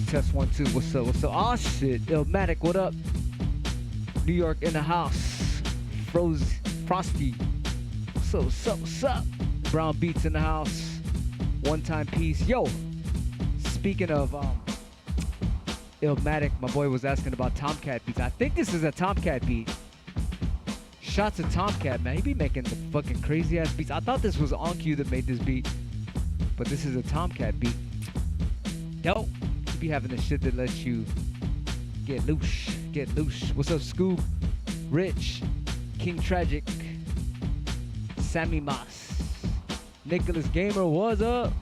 Test 1 2. What's up? What's up? Oh shit, Illmatic, what up? New York in the house. Frosty. What's up? What's up? What's up? Brown Beats in the house. One time piece. Yo. Speaking of Illmatic, my boy was asking about Tomcat beats. I think this is a Tomcat beat. Shots of Tomcat, man. He be making the fucking crazy ass beats. I thought this was On Q that made this beat, but this is a Tomcat beat. Dope. You be having the shit that lets you get loose. Get loose. What's up, Scoop? Rich. King Tragic. Sammy Moss. Nicholas Gamer, what's up?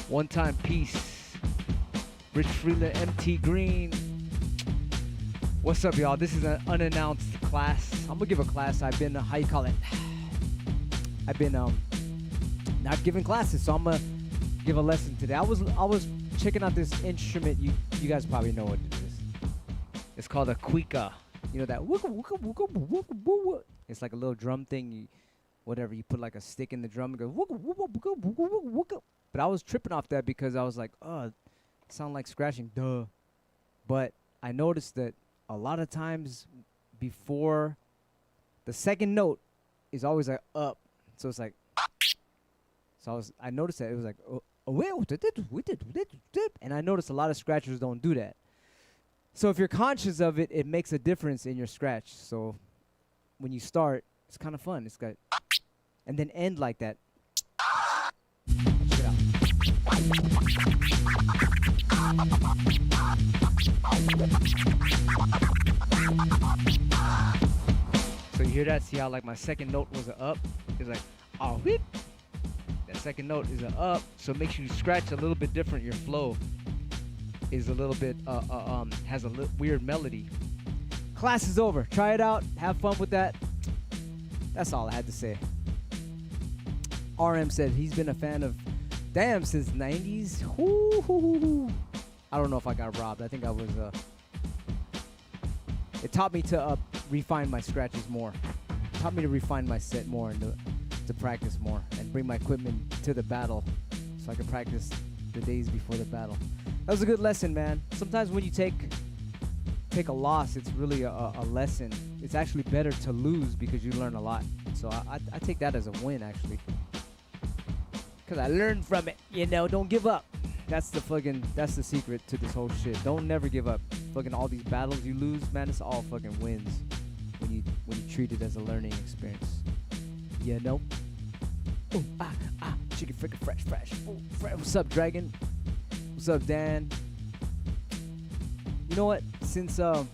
One time piece. Rich Freeland, MT Green. What's up, y'all? This is an unannounced class. I'm gonna give a class. I've been, how you call it? I've been not giving classes, so I'm gonna give a lesson today. I was checking out this instrument. You guys probably know what it is. It's called a Cuica. You know that wooka wooka wooka wooka wooka. It's like a little drum thing. Whatever, you put like a stick in the drum and go wooka wooka wooka wooka wooka. But I was tripping off that because I was like, oh, it sounds like scratching, duh. But I noticed that a lot of times before the second note is always like up, so it's like. So I noticed that it was like, and I noticed a lot of scratchers don't do that. So if you're conscious of it, it makes a difference in your scratch. So when you start, It's kind of fun. It's got, and then end like that. Check it out. So you hear that? See how like my second note was an up? It's like, oh, whip. That second note is an up. So make sure you scratch a little bit different. Your flow is a little bit, has a weird melody. Class is over. Try it out. Have fun with that. That's all I had to say. RM said he's been a fan of Damn since 90s. I don't know if I got robbed. I think I was, it taught me to refine my scratches more. It taught me to refine my set more and to practice more and bring my equipment to the battle so I can practice the days before the battle. That was a good lesson, man. Sometimes when you take a loss, it's really a lesson. It's actually better to lose because you learn a lot. So I take that as a win, actually. Because I learned from it, you know, don't give up. That's the secret to this whole shit. Don't never give up. Fucking all these battles you lose, man, it's all fucking wins when you treat it as a learning experience. You know? Ooh, chicken freaking fresh. Ooh, what's up, Dragon? What's up, Dan? You know what? Since I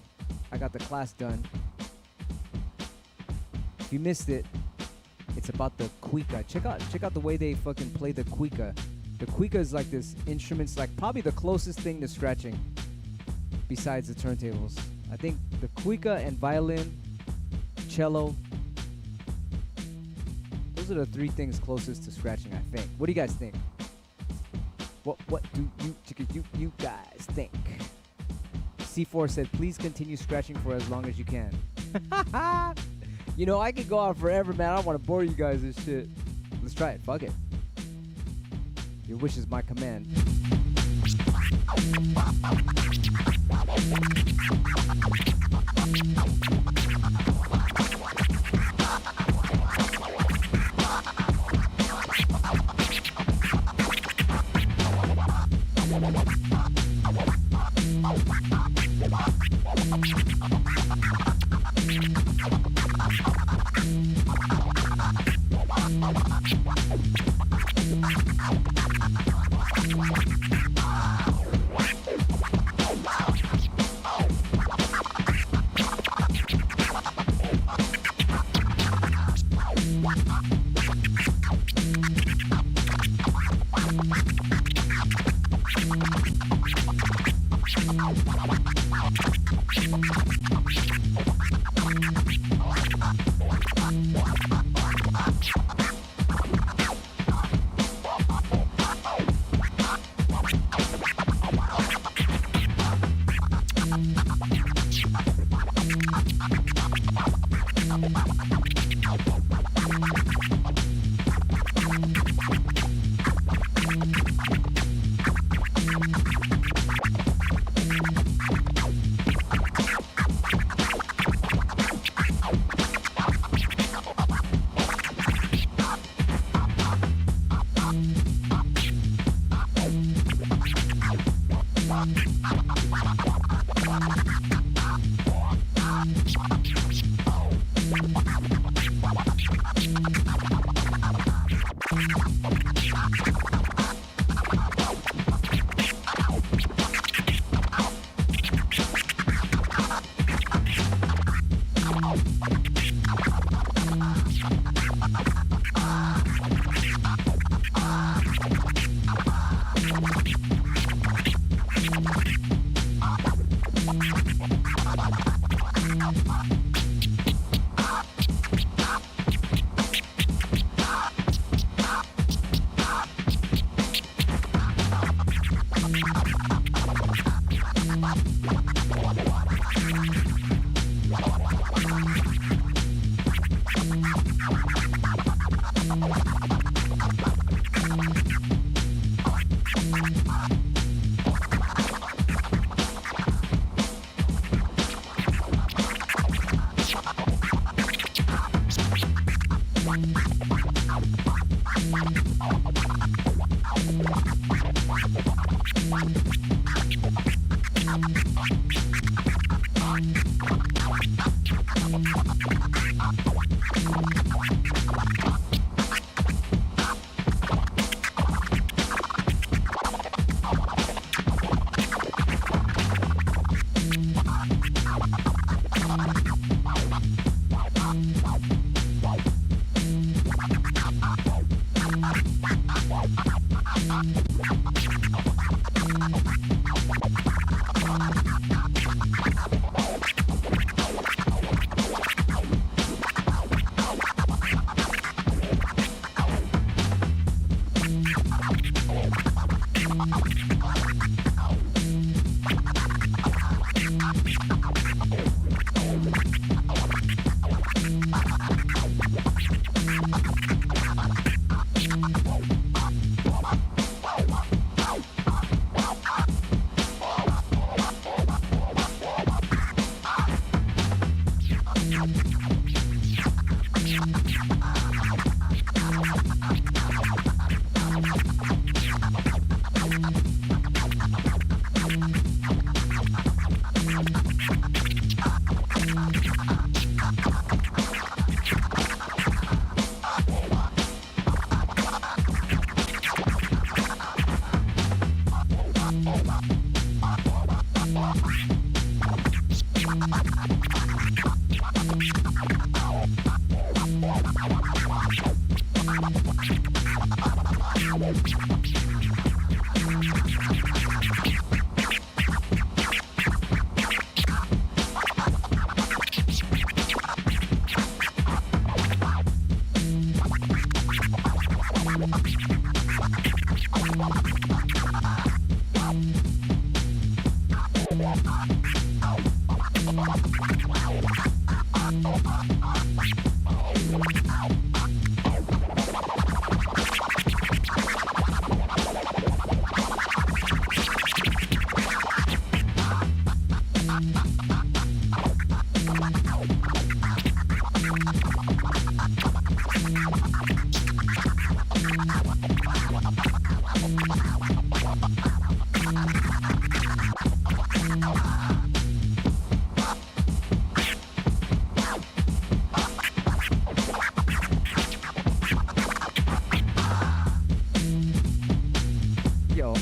got the class done, if you missed it, it's about the Cuica. Check out the way they fucking play the Cuica. The Cuica is like this instrument's like probably the closest thing to scratching besides the turntables. I think the Cuica and violin, cello, those are the three things closest to scratching, I think. What do you guys think? What do you guys think? C4 said, please continue scratching for as long as you can. You know, I could go on forever, man. I don't want to bore you guys with shit. Let's try it. Fuck it. Your wish is my command.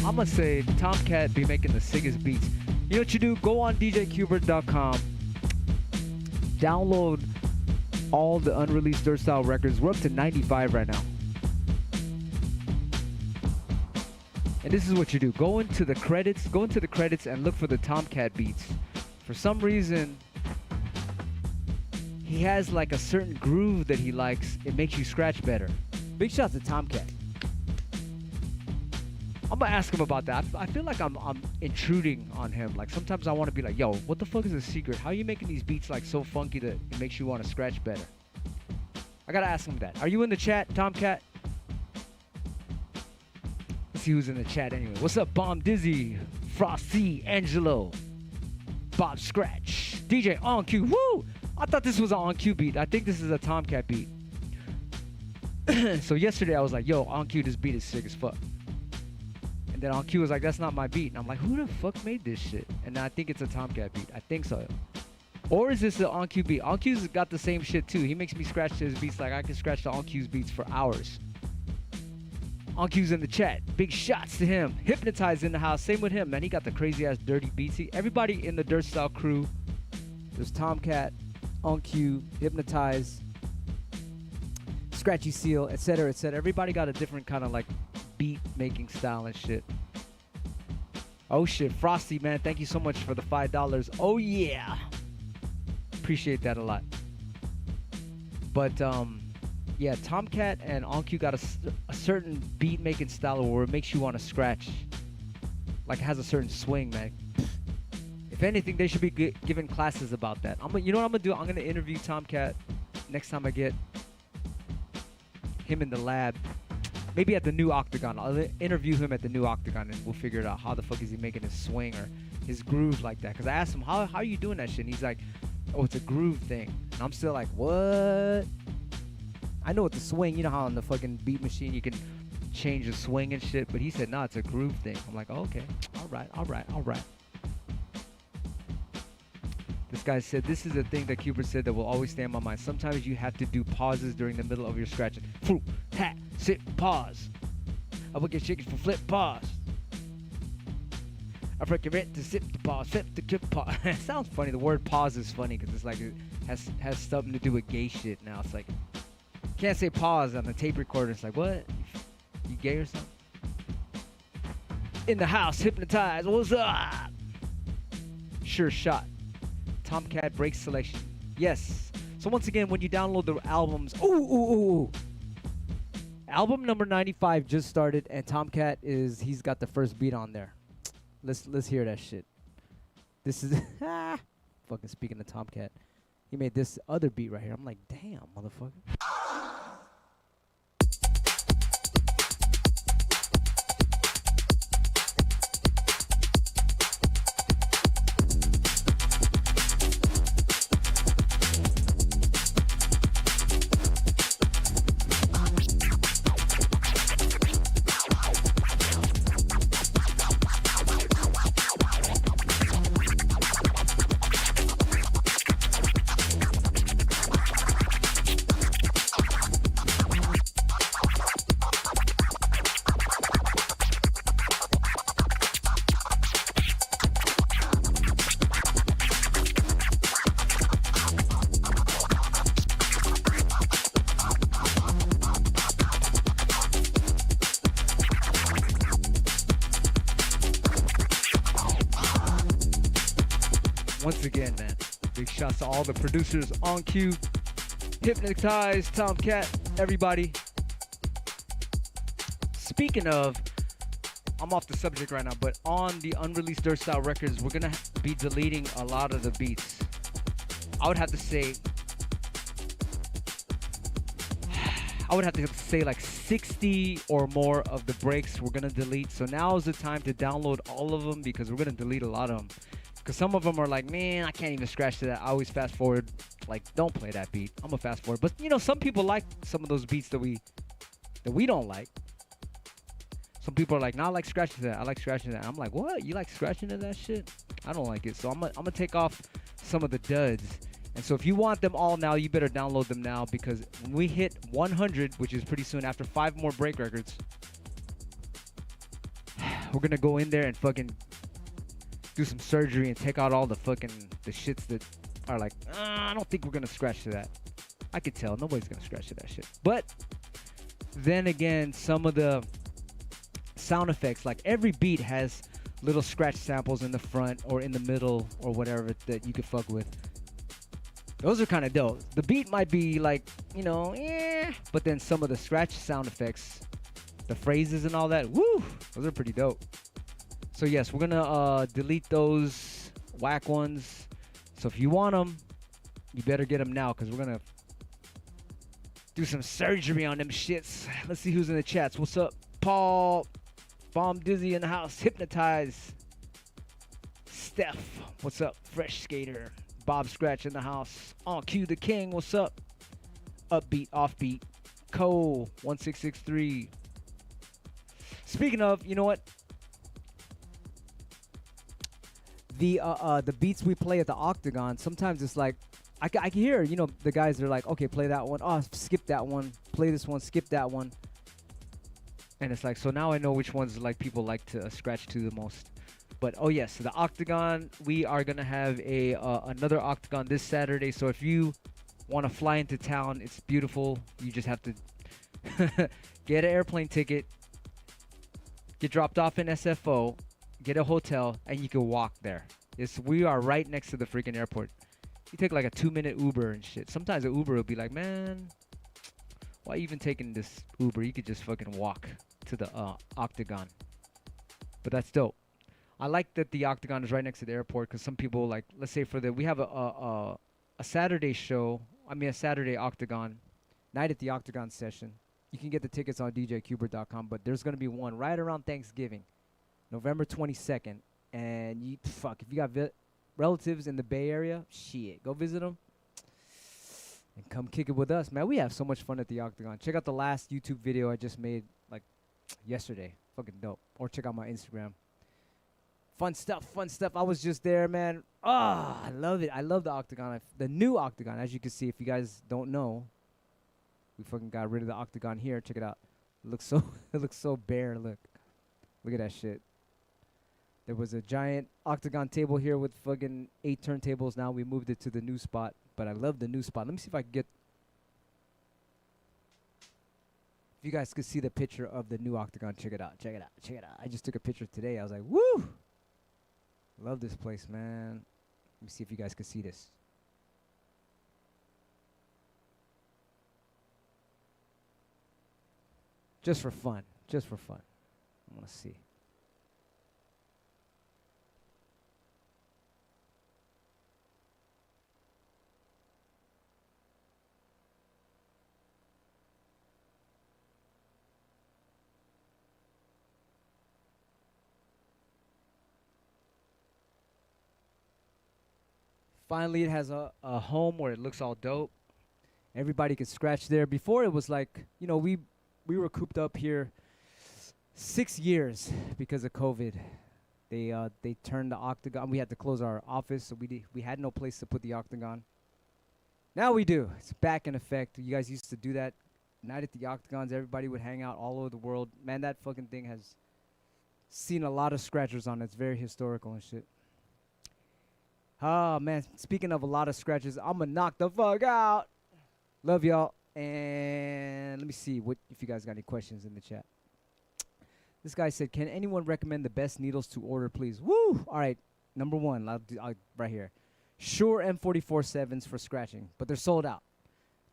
I'm gonna say Tomcat be making the sickest beats. You know what you do? Go on djqbert.com, download all the unreleased Dirt Style records. We're up to 95 right now. And this is what you do. Go into the credits and look for the Tomcat beats. For some reason, he has like a certain groove that he likes. It makes you scratch better. Big shout to Tomcat. I'm gonna ask him about that. I feel like I'm intruding on him. Like sometimes I want to be like, yo, what the fuck is the secret? How are you making these beats like so funky that it makes you want to scratch better? I gotta ask him that. Are you in the chat, Tomcat? Let's see who's in the chat anyway. What's up, Bomb Dizzy, Frosty, Angelo, Bob Skratch, DJ On Q. Woo! I thought this was an On Q beat. I think this is a Tomcat beat. So yesterday I was like, yo, On Q, this beat is sick as fuck. And then On Q was like, that's not my beat. And I'm like, who the fuck made this shit? And I think it's a Tomcat beat. I think so. Or is this the On Q beat? On Q's got the same shit too. He makes me scratch to his beats like I can scratch to On Q's beats for hours. On Q's in the chat. Big shots to him. Hypnotized in the house. Same with him, man. He got the crazy ass dirty beats. Everybody in the Dirt Style crew. There's Tomcat, On Q, Hypnotized, Scratchy Seal, etc., etc. Everybody got a different kind of like beat making style and shit. Oh shit, Frosty, man, thank you so much for the $5. Oh yeah, appreciate that a lot. But yeah, Tomcat and On Q got a certain beat making style where it makes you want to scratch, like it has a certain swing, man. If anything, they should be giving classes about that. You know what I'm gonna do? I'm gonna interview Tomcat next time I get him in the lab. Maybe at the new Octagon. I'll interview him at the new Octagon and we'll figure it out. How the fuck is he making his swing or his groove like that? Because I asked him, how are you doing that shit? And he's like, oh, it's a groove thing. And I'm still like, what? I know it's a swing. You know how on the fucking beat machine you can change the swing and shit. But he said, no, it's a groove thing. I'm like, oh, okay. All right. This guy said, this is the thing that Qbert said that will always stay in my mind. Sometimes you have to do pauses during the middle of your scratching. Fruit, hat, sit, pause. I will get shaken for flip, pause. I freaking read to sip the pause, flip the clip pause. It sounds funny. The word pause is funny because it's like it has something to do with gay shit now. It's like, can't say pause on the tape recorder. It's like, what? You gay or something? In the house, hypnotized. What's up? Sure shot. Tomcat break selection. Yes. So once again, when you download the albums, ooh. Album number 95 just started, and Tomcat he's got the first beat on there. Let's hear that shit. This is fucking speaking of Tomcat. He made this other beat right here. I'm like, damn, motherfucker. Once again, man, big shouts to all the producers on cue. Hypnotized, Tomcat, everybody. Speaking of, I'm off the subject right now, but on the unreleased Dirt Style records, we're gonna be deleting a lot of the beats. I would have to say like 60 or more of the breaks we're gonna delete. So now is the time to download all of them because we're gonna delete a lot of them. Because some of them are like, man, I can't even scratch to that. I always fast forward. Like, don't play that beat. I'm gonna fast forward. But you know, some people like some of those beats that we don't like. Some people are like, nah, I like scratching to that. I like scratching to that. I'm like, what? You like scratching to that shit? I don't like it. So I'm gonna take off some of the duds. And so if you want them all now, you better download them now because when we hit 100, which is pretty soon after 5 more break records, we're gonna go in there and fucking do some surgery and take out all the shits that are like, I don't think we're gonna scratch to that. I could tell nobody's gonna scratch to that shit. But then again, some of the sound effects, like every beat has little scratch samples in the front or in the middle or whatever that you could fuck with. Those are kind of dope. The beat might be like, you know, but then some of the scratch sound effects, the phrases and all that, woo, those are pretty dope. So yes, we're gonna delete those whack ones. So if you want them, you better get them now because we're gonna do some surgery on them shits. Let's see who's in the chats. What's up, Paul? Bomb Dizzy in the house. Hypnotize. Steph. What's up? Fresh Skater. Bob Scratch in the house. On cue the king. What's up? Upbeat, offbeat. Cole 1663. Speaking of, you know what? The beats we play at the Octagon, sometimes it's like I can hear, you know, the guys are like, okay, play that one. Oh, skip that one. Play this one. Skip that one. And it's like, so now I know which ones like people like to scratch to the most. But oh yes, so the Octagon, we are gonna have another Octagon this Saturday. So if you want to fly into town, it's beautiful. You just have to get an airplane ticket, get dropped off in SFO, get a hotel, and you can walk there. We are right next to the freaking airport. You take like a 2-minute Uber and shit. Sometimes an Uber will be like, man, why even taking this Uber? You could just fucking walk to the Octagon. But that's dope. I like that the Octagon is right next to the airport because some people like, let's say we have a Saturday show. I mean a Saturday Octagon, night at the Octagon session. You can get the tickets on djqbert.com, but there's gonna be one right around Thanksgiving, November 22nd. And if you got relatives in the Bay Area, shit, go visit them and come kick it with us, man. We have so much fun at the Octagon. Check out the last YouTube video I just made like yesterday. Fucking dope. Or check out my Instagram. Fun stuff, fun stuff. I was just there, man. Ah, I love it. I love the Octagon. The new Octagon, as you can see, if you guys don't know, we fucking got rid of the Octagon here. Check it out. It looks so it looks so bare. Look at that shit. There was a giant Octagon table here with fucking 8 turntables. Now we moved it to the new spot, but I love the new spot. Let me see if I can get. If you guys could see the picture of the new Octagon, check it out. Check it out. Check it out. I just took a picture today. I was like, woo! Love this place, man. Let me see if you guys can see this. Just for fun. Just for fun. I want to see. Finally, it has a home where it looks all dope. Everybody can scratch there. Before, it was like, you know, we were cooped up here 6 years because of COVID. They turned the Octagon. We had to close our office, so we had no place to put the Octagon. Now we do. It's back in effect. You guys used to do that. Night at the Octagons, everybody would hang out all over the world. Man, that fucking thing has seen a lot of scratchers on it. It's very historical and shit. Oh, man. Speaking of a lot of scratches, I'm going to knock the fuck out. Love y'all. And let me see if you guys got any questions in the chat. This guy said, can anyone recommend the best needles to order, please? Woo! All right. Number one, right here. Shure M447s for scratching, but they're sold out.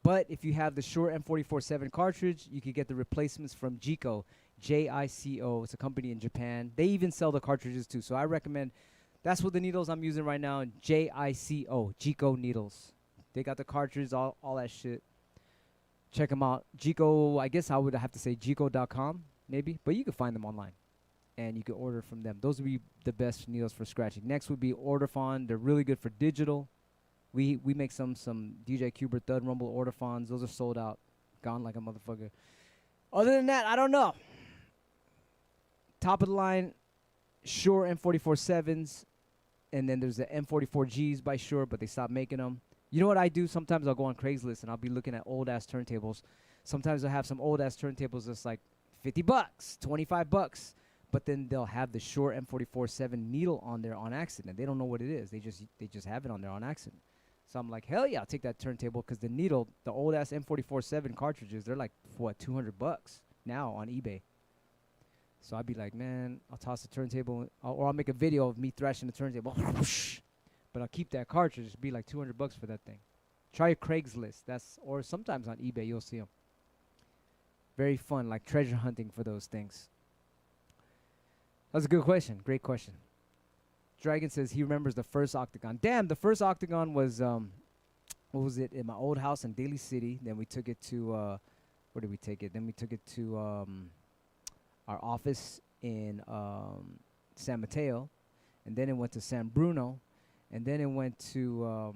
But if you have the Shure M447 cartridge, you can get the replacements from Jico, Jico. It's a company in Japan. They even sell the cartridges too. So I recommend. That's what the needles I'm using right now, Jico needles. They got the cartridge, all that shit. Check them out. Jico, I guess I would have to say jico.com, maybe. But you can find them online. And you can order from them. Those would be the best needles for scratching. Next would be Orderfon. They're really good for digital. We make some djqbert Thud Rumble Orderfons. Those are sold out. Gone like a motherfucker. Other than that, I don't know. Top of the line, Shure M447s. And then there's the M44Gs by Shure, but they stopped making them. You know what I do? Sometimes I'll go on Craigslist and I'll be looking at old-ass turntables. Sometimes I have some old-ass turntables that's like $50, $25. But then they'll have the Shure M447 needle on there on accident. They don't know what it is. They just have it on there on accident. So I'm like, hell yeah, I'll take that turntable because the needle, the old-ass M447 cartridges, they're like, what, $200 now on eBay. So I'd be like, man, I'll toss the turntable, or I'll make a video of me thrashing the turntable. But I'll keep that cartridge. It'd be like $200 for that thing. Try Craigslist. Or sometimes on eBay you'll see them. Very fun, like treasure hunting for those things. That's a good question. Great question. Dragon says he remembers the first Octagon. Damn, the first Octagon was, what was it, in my old house in Daly City. Then we took it to, where did we take it? Then we took it to our office in San Mateo. And then it went to San Bruno. And then it went to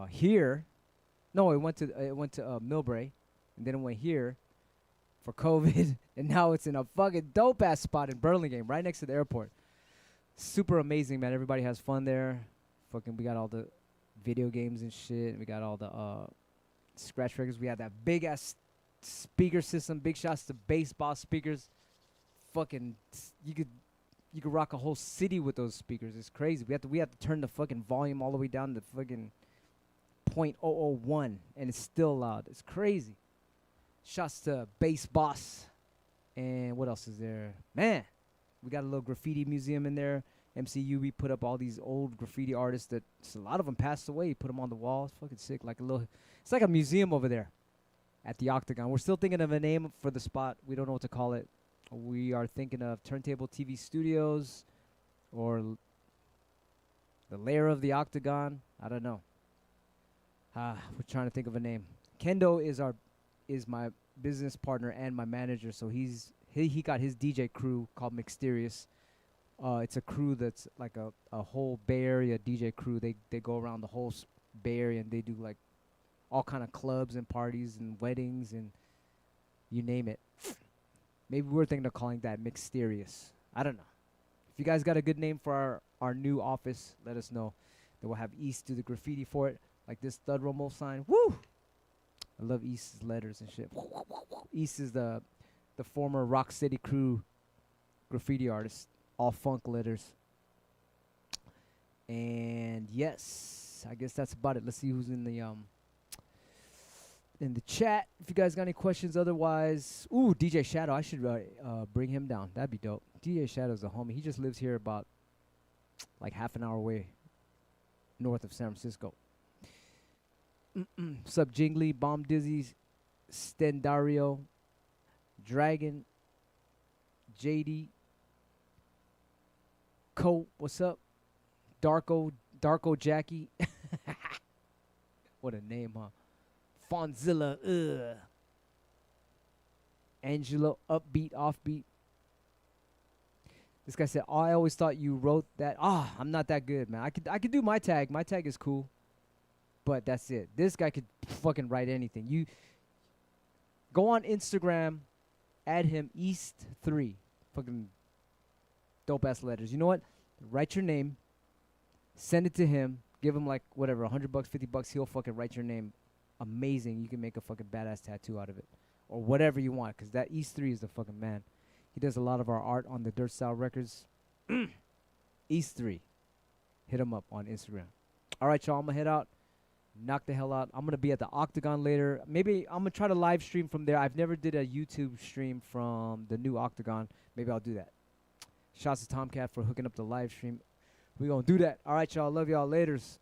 here. No, it went to Millbrae. And then it went here for COVID. And now it's in a fucking dope-ass spot in Burlingame, right next to the airport. Super amazing, man. Everybody has fun there. Fucking, we got all the video games and shit. We got all the scratch records. We had that big-ass speaker system. Big shots to bass boss speakers. Fucking, you could rock a whole city with those speakers. It's crazy. We have to turn the fucking volume all the way down to fucking .001, and it's still loud. It's crazy. Shots to bass boss. And what else is there? Man, we got a little graffiti museum in there. MCU, we put up all these old graffiti artists that a lot of them passed away. Put them on the wall. It's fucking sick. It's like a museum over there at the Octagon. We're still thinking of a name for the spot. We don't know what to call it. We are thinking of Turntable TV Studios or the Lair of the Octagon. I don't know. We're trying to think of a name. Kendo is my business partner and my manager, so he got his DJ crew called Mysterious. It's a crew that's like a whole Bay Area DJ crew. They go around the whole Bay Area and they do like all kind of clubs and parties and weddings and you name it. Maybe we're thinking of calling that Mysterious. I don't know. you guys got a good name for our new office, let us know. Then we'll have East do the graffiti for it, like this Thud Romo sign. Woo! I love East's letters and shit. East is the former Rock City Crew graffiti artist, all funk letters. And yes, I guess that's about it. Let's see who's in the chat. If you guys got any questions, otherwise, ooh, DJ Shadow, I should bring him down. That'd be dope. DJ Shadow's a homie. He just lives here about like half an hour away, north of San Francisco. Sup, Jingly, Bomb Dizzy, Stendario, Dragon, JD, Coat, what's up? Darko Jackie. What a name, huh? Fonzilla, Angelo, Upbeat, Offbeat. This guy said, oh, I always thought you wrote that. I'm not that good, man. I could do my tag. My tag is cool. But that's it. This guy could fucking write anything. You go on Instagram, add him East3. Fucking dope ass letters. You know what? Write your name, send it to him, give him like whatever, $100, $50. He'll fucking write your name. Amazing. You can make a fucking badass tattoo out of it, or whatever you want. Cause that East3 is the fucking man. He does a lot of our art on the Dirt Style Records. East3, hit him up on Instagram. All right, y'all. I'm gonna head out. Knock the hell out. I'm going to be at the Octagon later. Maybe I'm going to try to live stream from there. I've never did a YouTube stream from the new Octagon. Maybe I'll do that. Shouts to Tomcat for hooking up the live stream. We're going to do that. All right, y'all. Love y'all. Laters.